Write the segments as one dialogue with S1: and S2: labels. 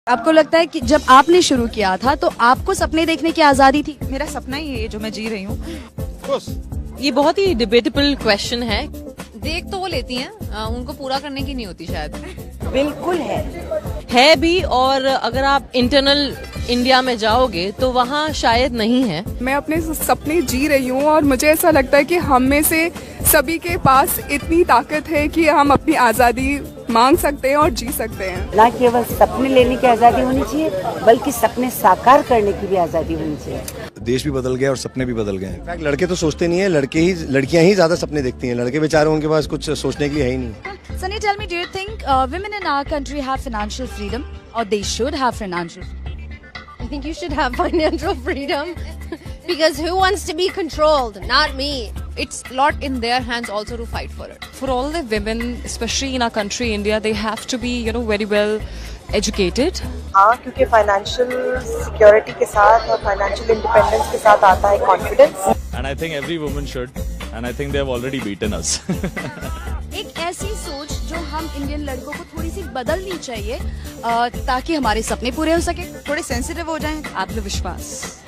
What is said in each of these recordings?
S1: आपको लगता है कि जब आपने शुरू किया था तो आपको सपने देखने की आजादी थी?
S2: मेरा सपना ही है जो मैं जी रही हूँ।
S3: ये बहुत ही डिबेटेबल क्वेश्चन है।
S4: देख तो वो लेती हैं, उनको पूरा करने की नहीं होती शायद।
S5: बिल्कुल
S3: है भी, और अगर आप इंटरनल इंडिया में जाओगे तो वहाँ शायद नहीं है।
S6: मैं अपने सपने जी रही हूँ और मुझे ऐसा लगता है कि हम में से सभी के पास इतनी ताकत है कि हम अपनी आज़ादी मांग सकते हैं और जी सकते हैं।
S5: ना केवल सपने लेने की आज़ादी होनी चाहिए बल्कि सपने साकार करने की भी आज़ादी होनी चाहिए।
S7: देश भी बदल गया और सपने भी बदल गए। इनफैक्ट लड़के तो सोचते नहीं है, लड़कियां ही ज्यादा सपने देखती हैं। लड़के बेचारे उनके पास कुछ सोचने के लिए है ही नहीं।
S1: Sunny, tell me, do you think women in our country have financial freedom or they should have financial freedom?
S4: I think you should have financial freedom because who wants to be controlled? Not me. It's a lot in their hands also to fight for it.
S2: For all the women, especially in our country, India, they have to be, very well educated.
S8: हाँ, क्योंकि financial security के साथ और financial independence के साथ आता है confidence.
S9: And I think every woman should, and I think they have already beaten us.
S1: एक ऐसी सोच जो हम इंडियन लड़कों को थोड़ी सी बदलनी चाहिए ताकि हमारे सपने पूरे हो सके,
S2: थोड़े सेंसिटिव हो जाएं। आत्मविश्वास।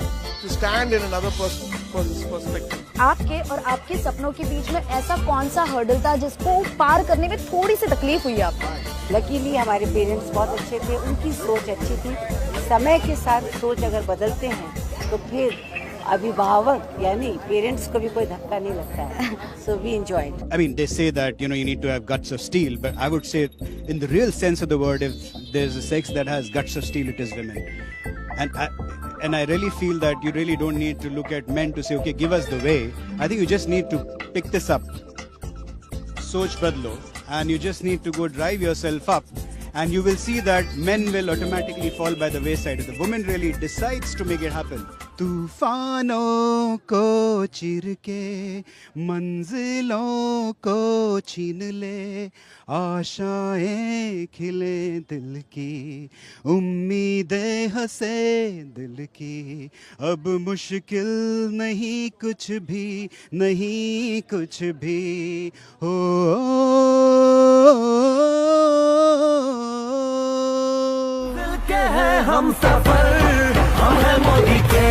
S7: To stand in another person's perspective.
S1: आपके और आपके सपनों के बीच में ऐसा कौन सा हर्डल था जिसको पार करने में थोड़ी सी तकलीफ हुई आपको?
S5: लकीली हमारे पेरेंट्स बहुत अच्छे थे, उनकी सोच अच्छी थी। समय के साथ सोच अगर बदलते हैं तो फिर अभिभावक यानी पेरेंट्स को भी कोई धक्का नहीं लगता है। So we enjoyed.
S10: I mean, they say that you need to have guts of steel, but I would say, in the real sense of the word, if there's a sex that has guts of steel, it is women. And I really feel that you really don't need to look at men to say, okay, give us the way. I think you just need to pick this up, soch badlo, and you just need to go drive yourself up. And you will see that men will automatically fall by the wayside if the woman really decides to make it happen. तूफानों को चिर के मंजिलों को छीन ले, आशाएं खिले दिल की, उम्मीदें हंसे दिल की, अब मुश्किल नहीं कुछ भी, नहीं कुछ भी हो।
S11: हम सफर, हम हैं मोदी के